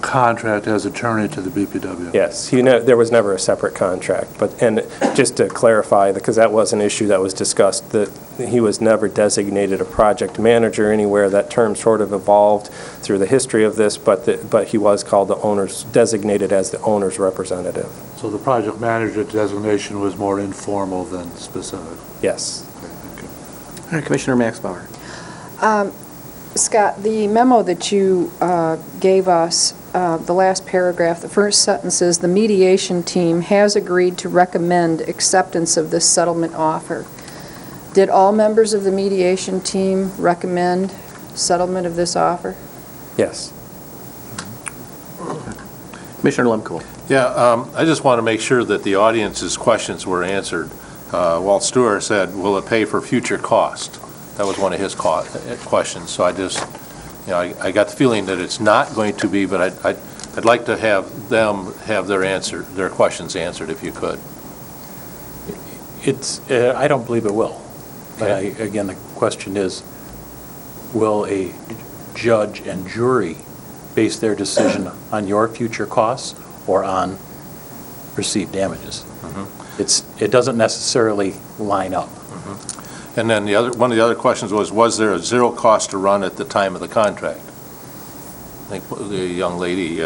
contract as attorney to the BPW? Yes, there was never a separate contract. And just to clarify, because that was an issue that was discussed, that he was never designated a project manager anywhere. That term sort of evolved through the history of this, but he was called designated as the owner's representative. So the project manager designation was more informal than specific? Yes. Okay, thank you. All right, Commissioner Maxbauer. Scott, the memo that you gave us, the last paragraph, the first sentence is, the mediation team has agreed to recommend acceptance of this settlement offer. Did all members of the mediation team recommend settlement of this offer? Yes. Commissioner Lemko. Yeah, I just want to make sure that the audience's questions were answered. Walt Stewart said, will it pay for future cost? That was one of his questions. So I just, I got the feeling that it's not going to be, but I'd like to have them have their questions answered if you could. I don't believe it will. Okay. But again, the question is, will a judge and jury base their decision on your future costs or on received damages? Mm-hmm. It doesn't necessarily line up. Mm-hmm. And then one of the other questions was there a zero cost to run at the time of the contract? I think the young lady,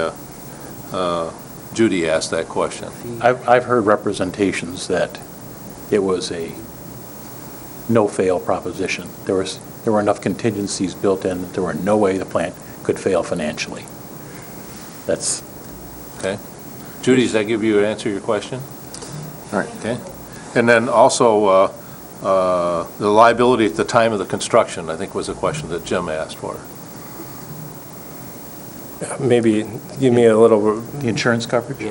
Judy, asked that question. I've heard representations that it was a no-fail proposition. There were enough contingencies built in that there were no way the plant could fail financially. That's okay. Judy, does that give you an answer to your question? All right. Okay. And then also the liability at the time of the construction, I think, was a question that Jim asked for. Maybe give me a little. The insurance coverage?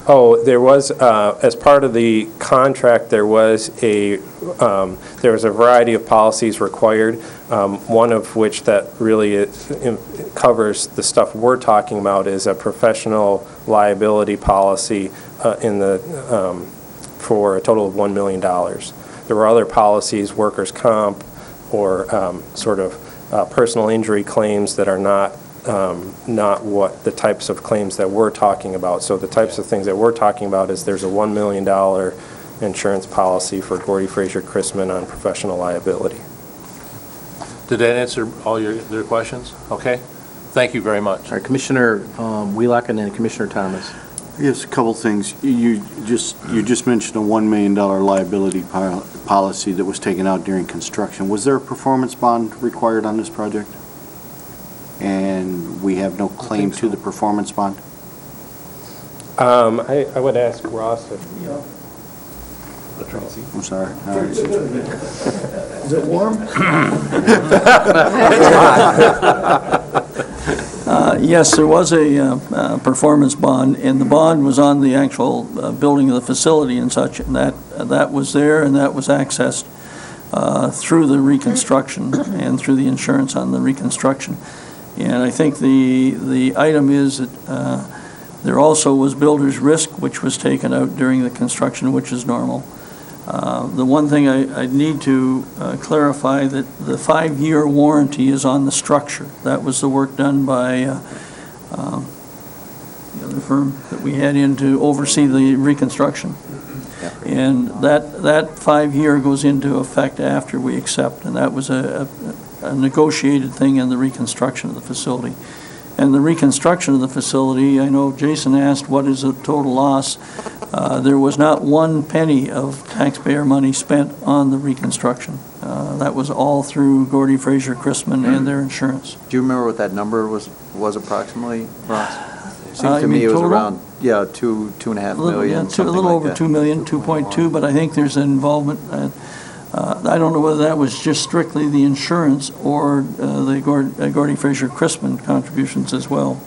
Oh, there was, as part of the contract, there was a variety of policies required, one of which that really covers the stuff we're talking about is a professional liability policy for a total of $1 million. There were other policies, workers' comp, or personal injury claims that are not what the types of claims that we're talking about. So the types of things that we're talking about is there's a $1 million insurance policy for Gordy Fraser Chrisman on professional liability. Did that answer all their questions? Okay. Thank you very much. All right, Commissioner Wheelock and then Commissioner Thomas. Yes, a couple things. You just mentioned a $1 million liability policy that was taken out during construction. Was there a performance bond required on this project? And we have no claim to the performance bond? I would ask Ross if... I'm sorry. Is it warm? Yes, there was a performance bond, and the bond was on the actual building of the facility and such, and that was there, and that was accessed through the reconstruction and through the insurance on the reconstruction. And I think the item is that there also was builder's risk, which was taken out during the construction, which is normal. The one thing I need to clarify, that the 5-year warranty is on the structure. That was the work done by the other firm that we had in to oversee the reconstruction. And that 5-year goes into effect after we accept, and that was a negotiated thing in the reconstruction of the facility. And the reconstruction of the facility, I know Jason asked, what is the total loss? There was not one penny of taxpayer money spent on the reconstruction. That was all through Gordy Fraser Chrisman and their insurance. Do you remember what that number was approximately, Ross? It seems to You me mean it was total? around, 2.5 million, A something little like over that. 2 million, 2.2, but I think there's an involvement. I don't know whether that was just strictly the insurance or the Gordy Fraser Chrisman contributions as well.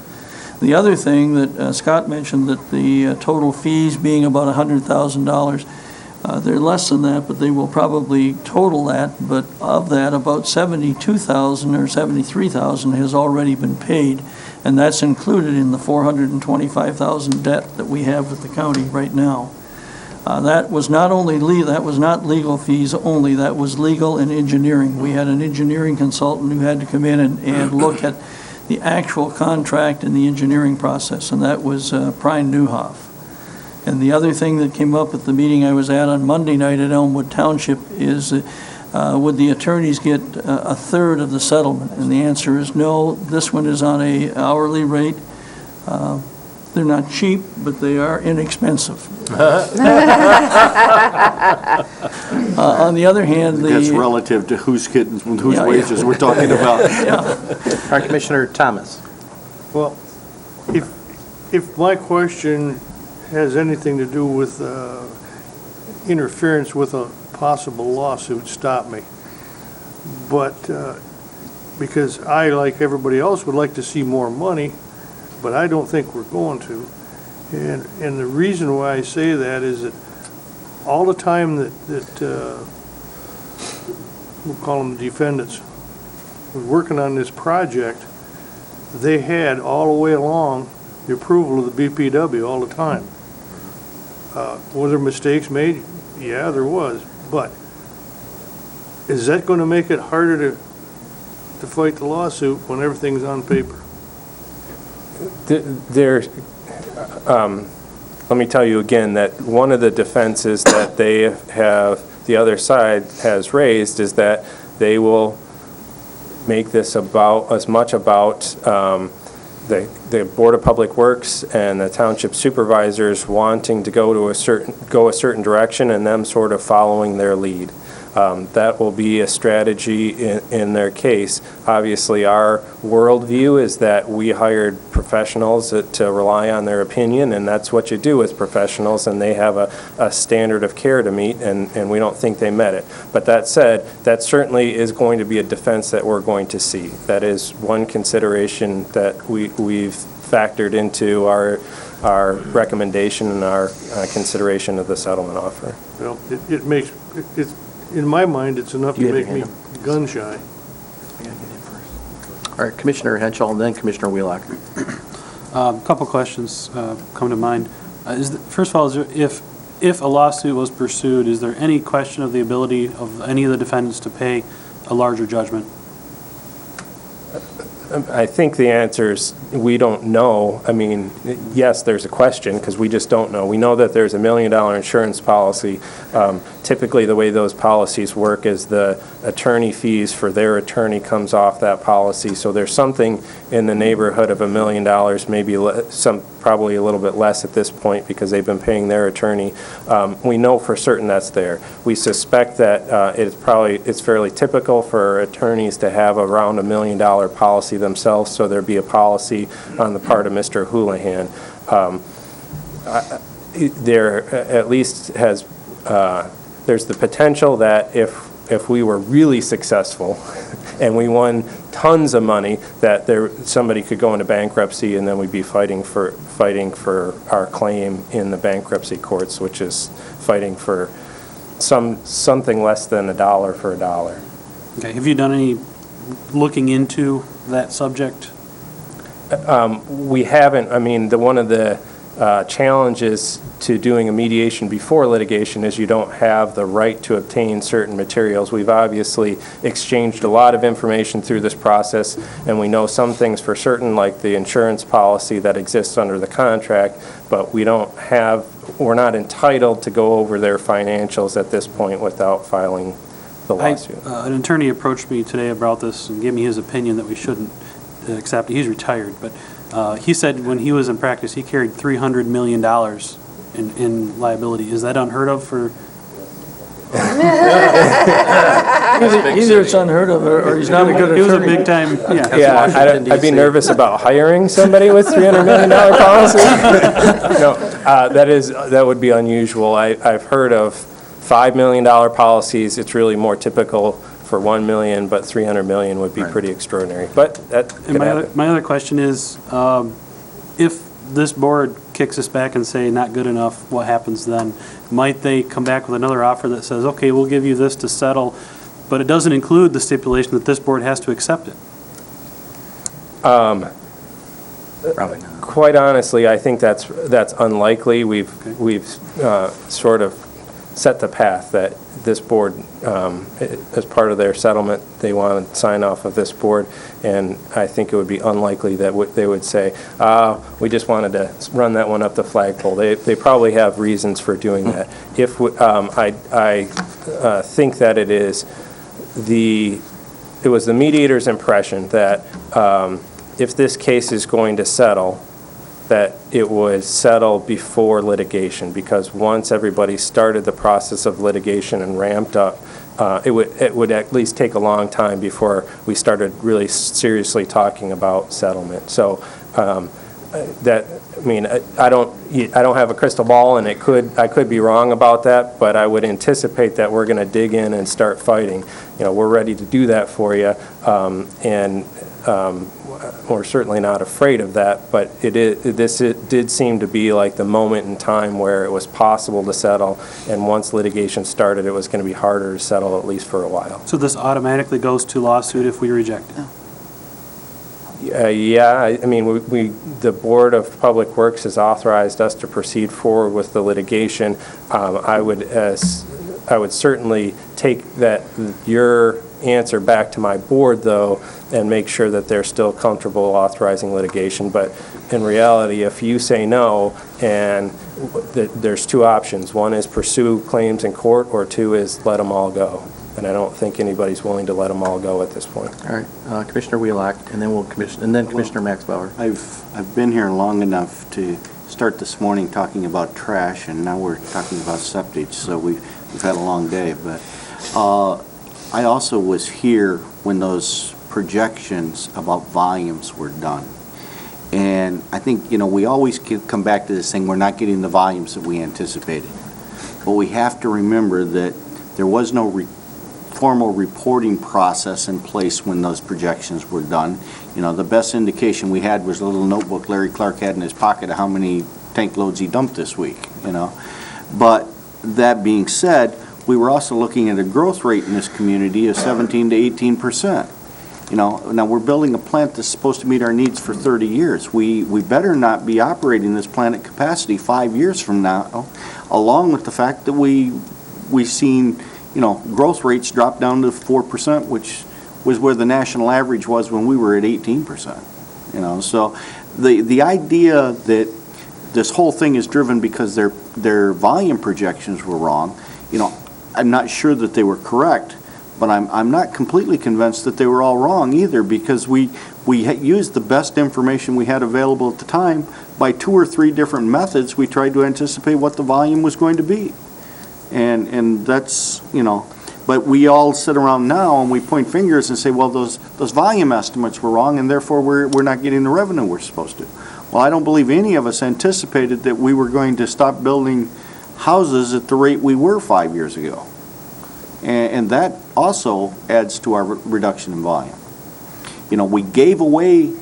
The other thing that Scott mentioned, that the total fees being about $100,000, they're less than that, but they will probably total that. But of that, about $72,000 or $73,000 has already been paid, and that's included in the $425,000 debt that we have with the county right now. That was not legal fees only, that was legal and engineering. We had an engineering consultant who had to come in and look at the actual contract and the engineering process, and that was Brian Newhoff. And the other thing that came up at the meeting I was at on Monday night at Elmwood Township is, would the attorneys get a third of the settlement? And the answer is no. This one is on an hourly rate. They're not cheap, but they are inexpensive. On the other hand, That's relative to whose wages we're talking about. All right, Commissioner Thomas. Well, if my question has anything to do with interference with a possible lawsuit, stop me. But because I, like everybody else, would like to see more money, but I don't think we're going to. And the reason why I say that is that all the time that we'll call them defendants, were working on this project, they had all the way along the approval of the BPW all the time. Were there mistakes made? Yeah, there was. But is that going to make it harder to fight the lawsuit when everything's on paper? Let me tell you again that one of the defenses that the other side has raised is that they will make this as much about the Board of Public Works and the township supervisors wanting to go a certain direction and them sort of following their lead. That will be a strategy in their case. Obviously, our worldview is that we hired professionals to rely on their opinion, and that's what you do with professionals, and they have a standard of care to meet, and we don't think they met it. But that said, that certainly is going to be a defense that we're going to see. That is one consideration that we've factored into our recommendation and our consideration of the settlement offer. Well, in my mind, it's enough to make me gun shy. All right, Commissioner Henschel, and then Commissioner Wheelock. A couple questions come to mind. First of all, if a lawsuit was pursued, is there any question of the ability of any of the defendants to pay a larger judgment? I think the answer is we don't know. I mean, yes, there's a question because we just don't know. We know that there's $1 million insurance policy. Typically, the way those policies work is the attorney fees for their attorney comes off that policy. So there's something in the neighborhood of $1 million, maybe probably a little bit less at this point because they've been paying their attorney. We know for certain that's there. We suspect that it's fairly typical for attorneys to have around $1 million policy themselves, so there'd be a policy on the part of Mr. Houlihan. There at least there's the potential that if we were really successful and we won tons of money, that somebody could go into bankruptcy and then we'd be fighting for our claim in the bankruptcy courts, which is fighting for something less than $1 for $1. Okay. Have you done any looking into that subject? We haven't. I mean, one of the challenges to doing a mediation before litigation is you don't have the right to obtain certain materials. We've obviously exchanged a lot of information through this process, and we know some things for certain, like the insurance policy that exists under the contract, but we're not entitled to go over their financials at this point without filing the lawsuit. An attorney approached me today about this and gave me his opinion that we shouldn't accept. He's retired, but he said when he was in practice, he carried $300 million in liability. Is that unheard of for? Either it's unheard of or he's not a good attorney. He was a big time, yeah. Yeah, I'd be nervous about hiring somebody with $300 million policy. No, that would be unusual. I've heard of $5 million policies. It's really more typical for $1 million, but $300 million would be pretty extraordinary. But that could happen. My other question is, if this board kicks us back and say not good enough, what happens then? Might they come back with another offer that says, okay, we'll give you this to settle, but it doesn't include the stipulation that this board has to accept it? Probably not. Quite honestly, I think that's unlikely. We've sort of set the path that this board, as part of their settlement, they want to sign off of this board, and I think it would be unlikely that they would say, we just wanted to run that one up the flagpole. They probably have reasons for doing that. If I think that it was the mediator's impression that if this case is going to settle, that it would settle before litigation, because once everybody started the process of litigation and ramped up, it would at least take a long time before we started really seriously talking about settlement. So I don't have a crystal ball, and I could be wrong about that, but I would anticipate that we're going to dig in and start fighting. We're ready to do that for you, and we're certainly not afraid of that, but it did seem to be like the moment in time where it was possible to settle, and once litigation started, it was going to be harder to settle, at least for a while. So this automatically goes to lawsuit if we reject it? Yeah, the Board of Public Works has authorized us to proceed forward with the litigation. I would certainly take your answer back to my board, though, and make sure that they're still comfortable authorizing litigation. But in reality, if you say no, and there's two options. One is pursue claims in court, or two is let them all go. And I don't think anybody's willing to let them all go at this point. All right, Commissioner Wheelock, and then Commissioner Max Bauer. I've been here long enough to start this morning talking about trash, and now we're talking about septage, so we've had a long day. But I also was here when those projections about volumes were done. And I think, we always come back to this thing, we're not getting the volumes that we anticipated. But we have to remember that there was no formal reporting process in place when those projections were done. The best indication we had was a little notebook Larry Clark had in his pocket of how many tank loads he dumped this week, But that being said, we were also looking at a growth rate in this community of 17 to 18%. Now we're building a plant that's supposed to meet our needs for 30 years. We better not be operating this plant at capacity 5 years from now, along with the fact that we've seen growth rates drop down to 4%, which was where the national average was when we were at 18%. So the idea that this whole thing is driven because their volume projections were wrong, I'm not sure that they were correct, but I'm not completely convinced that they were all wrong either, because we used the best information we had available at the time. By 2 or 3 different methods, we tried to anticipate what the volume was going to be. And that's, but we all sit around now and we point fingers and say, well, those volume estimates were wrong, and therefore we're not getting the revenue we're supposed to. Well, I don't believe any of us anticipated that we were going to stop building houses at the rate we were 5 years ago. And that also adds to our reduction in volume. We gave away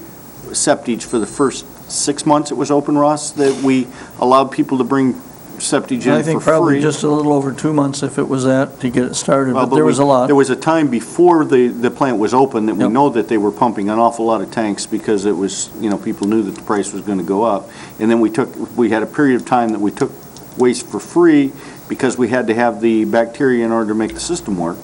septage for the first 6 months it was open, Ross, that we allowed people to bring Septage in I think for probably free. just a little over 2 months if it was that, to get it started, Well, but there was a lot. There was a time before the plant was open that we Yep. know that they were pumping an awful lot of tanks because it was, people knew that the price was going to go up. And then we had a period of time that we took waste for free because we had to have the bacteria in order to make the system work.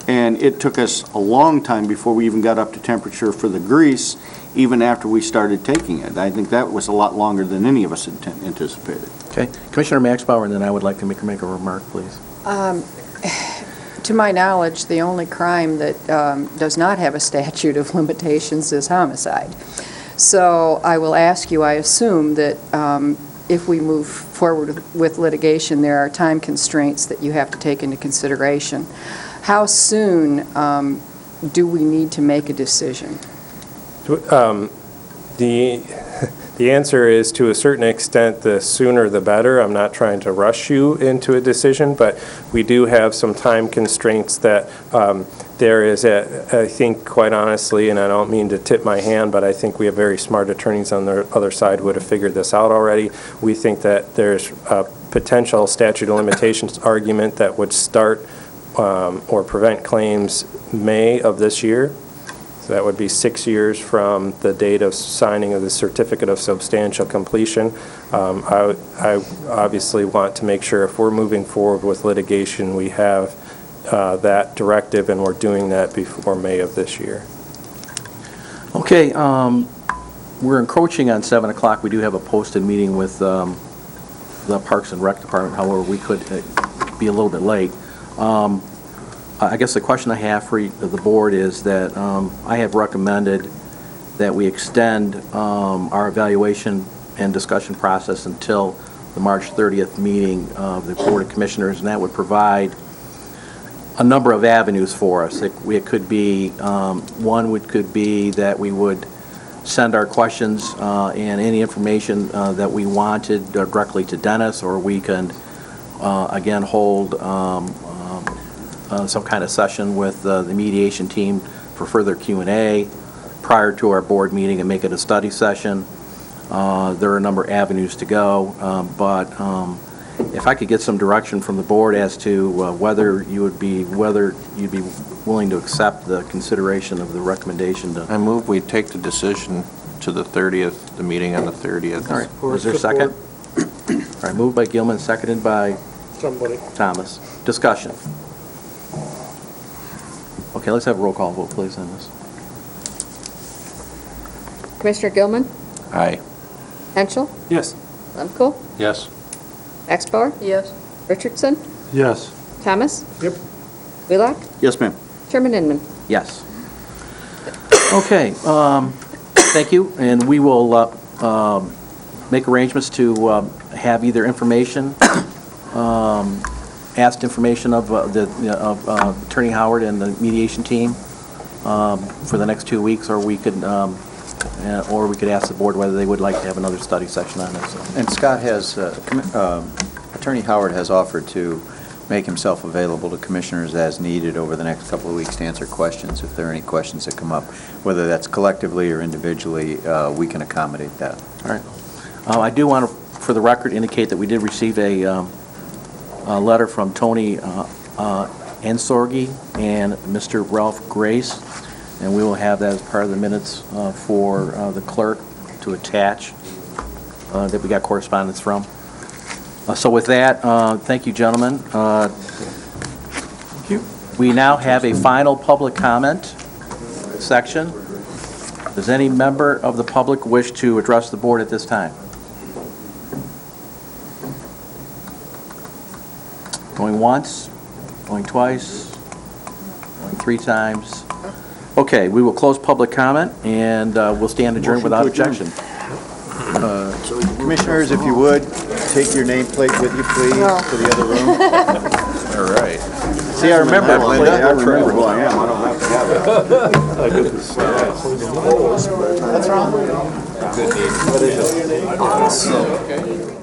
And it took us a long time before we even got up to temperature for the grease, even after we started taking it. I think that was a lot longer than any of us had anticipated. Okay. Commissioner Maxbauer, and then I would like to make a remark, please. To my knowledge, the only crime that does not have a statute of limitations is homicide. So I will ask you, I assume that if we move forward with litigation, there are time constraints that you have to take into consideration. How soon do we need to make a decision? The answer is, to a certain extent, the sooner the better. I'm not trying to rush you into a decision, but we do have some time constraints that there is, I think, quite honestly, and I don't mean to tip my hand, but I think we have very smart attorneys on the other side who would have figured this out already. We think that there's a potential statute of limitations argument that would start or prevent claims May of this year. So that would be 6 years from the date of signing of the certificate of substantial completion. I obviously want to make sure if we're moving forward with litigation, we have that directive, and we're doing that before May of this year. Okay, we're encroaching on 7 o'clock. We do have a posted meeting with the Parks and Rec Department. However, we could be a little bit late. I guess the question I have for the board is that I have recommended that we extend our evaluation and discussion process until the March 30th meeting of the Board of Commissioners, and that would provide a number of avenues for us. It could be, one could be that we would send our questions and any information that we wanted directly to Dennis, or we can, again, hold some kind of session with the mediation team for further Q&A prior to our board meeting and make it a study session. There are a number of avenues to go, but if I could get some direction from the board as to whether you'd be willing to accept the consideration of the recommendation to... I move we take the decision to the 30th, the meeting on the 30th. All right, is there a second? All right, moved by Gilman, seconded by Somebody. Thomas. Discussion. Okay, let's have a roll call vote, please, on this. Commissioner Gilman? Aye. Henschel? Yes. Lemko? Yes. Axbauer? Yes. Richardson? Yes. Thomas? Yep. Wheelock? Yes, ma'am. Chairman Inman? Yes. Okay, thank you, and we will make arrangements to have either information, asked information of Attorney Howard and the mediation team for the next 2 weeks, or we could ask the board whether they would like to have another study session on this. And Scott has, Attorney Howard has offered to make himself available to commissioners as needed over the next couple of weeks to answer questions, if there are any questions that come up. Whether that's collectively or individually, we can accommodate that. All right. I do want to, for the record, indicate that we did receive a letter from Tony Ansorgi and Mr. Ralph Grace, and we will have that as part of the minutes for the clerk to attach that we got correspondence from. So with that, thank you, gentlemen. Thank you. We now have a final public comment section. Does any member of the public wish to address the board at this time? Going once, going twice, going 3 times. Okay, we will close public comment, and we'll stand adjourned without objection. Commissioners, if you would, take your nameplate with you, please, to the other room. All right. See, I remember, Linda. I remember who I am. I don't have to have it. What's wrong? Good need.